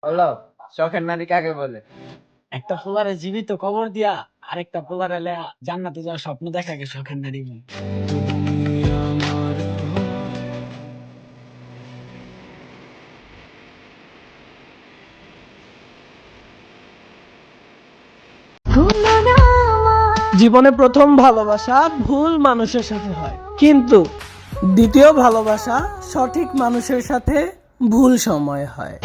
হলো শখের নারী কাকে বলে? একটা পোলারে জীবিত কবর দিয়া আরেকটা পোলারে জান্নাতে যাওয়ার স্বপ্ন দেখাকে শখের নারী বলে। জীবনে প্রথম ভালোবাসা ভুল মানুষের সাথে হয়, কিন্তু দ্বিতীয় ভালোবাসা সঠিক মানুষের সাথে ভুল সময় হয়।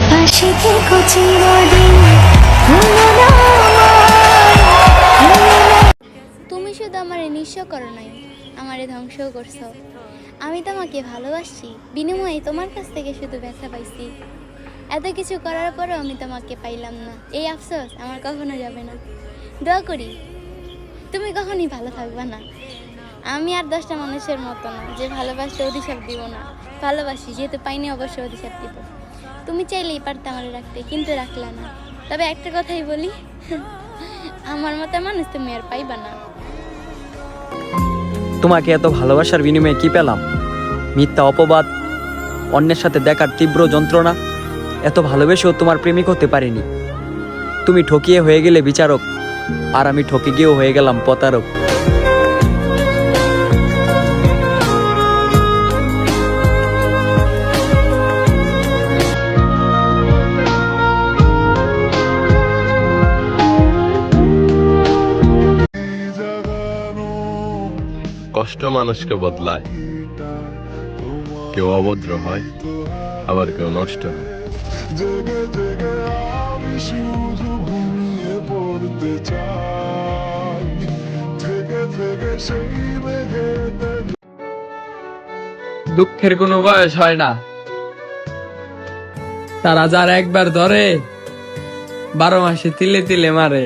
তুমি শুধু আমারে নিঃস্ব করো নাই, আমারে ধ্বংসও করছো। আমি তোমাকে ভালোবাসি, বিনিময়ে তোমার কাছ থেকে শুধু ব্যথা পাইছি। এত কিছু করার পরেও আমি তোমাকে পাইলাম না, এই আফসোস আমার কখনো যাবে না। দোয়া করি তুমি কখনই ভালো থাকবে না। আমি আর 10টা মানুষের মতো না যে ভালোবাসলে অভিশাপ দিব না। ভালোবাসি, যেহেতু পাইনি অবশ্যই অভিশাপ দিব। তুমি চাইলেই পারতে আমার রাখতে, কিন্তু রাখলা না। তবে একটা কথাই বলি, আমার মতো মানুষ তুমি আর পাইবা না। তোমাকে এত ভালোবাসার বিনিময়ে কি পেলাম? মিথ্যা অপবাদ, অন্যের সাথে দেখার তীব্র যন্ত্রণা। এত ভালোবেসেও তোমার প্রেমিক হতে পারিনি। তুমি ঠকিয়ে হয়ে গেলে বিচারক, আর আমি ঠকে গিয়েও হয়ে গেলাম প্রতারক। কষ্ট মানুষকে বদলায়, কেউ অভদ্র হয়, আবার কেউ নষ্ট হয়। দুঃখের কোনো বয়স হয় না, তারা যার একবার ধরে 12 মাসে তিলে তিলে মারে।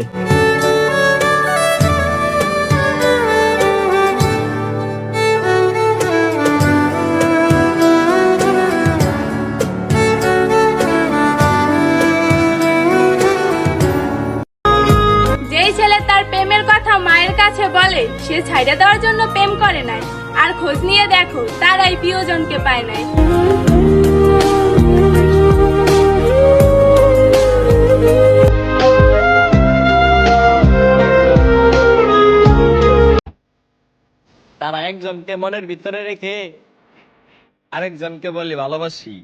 যেই ছেলে তার প্রেমের কথা মায়ের কাছে বলে, সে ছাইড়া দেওয়ার জন্য প্রেম করে নাই, আর খোঁজ নিয়ে দেখো তারাই প্রিয়জনকে পায় নাই। তারা একজনকে মনের ভিতরে রেখে আরেকজনকে বলে ভালোবাসি।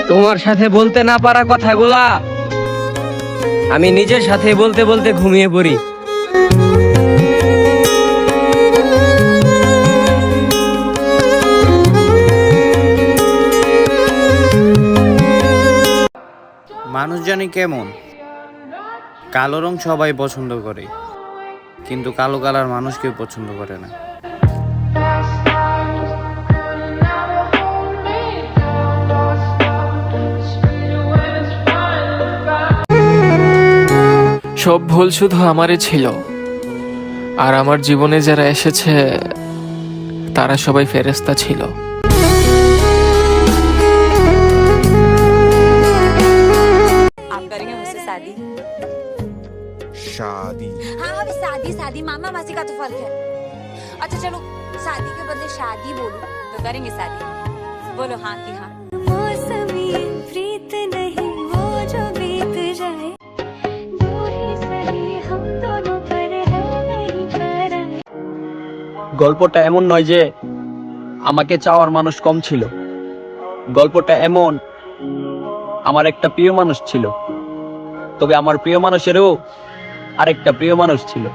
তোমার সাথে বলতে না পারা কথাগুলা আমি নিজের সাথে বলতে বলতে ঘুমিয়ে পড়ি। মানুষ জানি কেমন, কালো রং সবাই পছন্দ করে, কিন্তু কালো কালার মানুষ কেউ পছন্দ করে না। সব ভুল শুধু আমারই ছিল, আর আমার জীবনে যারা এসেছে তারা সবাই ফেরেশতা ছিল। शादी हाँ अभी शादी शादी मामा मासी का तो फर्क है। अच्छा चलो शादी के बदले शादी बोलो तो करेंगे शादी। बोलो हाँ कि हाँ। मौसमी प्रीत नहीं वो जो बीत जाए, जो ही सही हम दोनों पर है नहीं पराए। গল্পটা এমন নয় যে আমাকে চাওয়ার মানুষ কম ছিল। গল্পটা এমন, আমার একটা প্রিয় মানুষ ছিল, তবে আমার প্রিয় মানুষেরও আরেকটা প্রিয় মানুষ ছিল।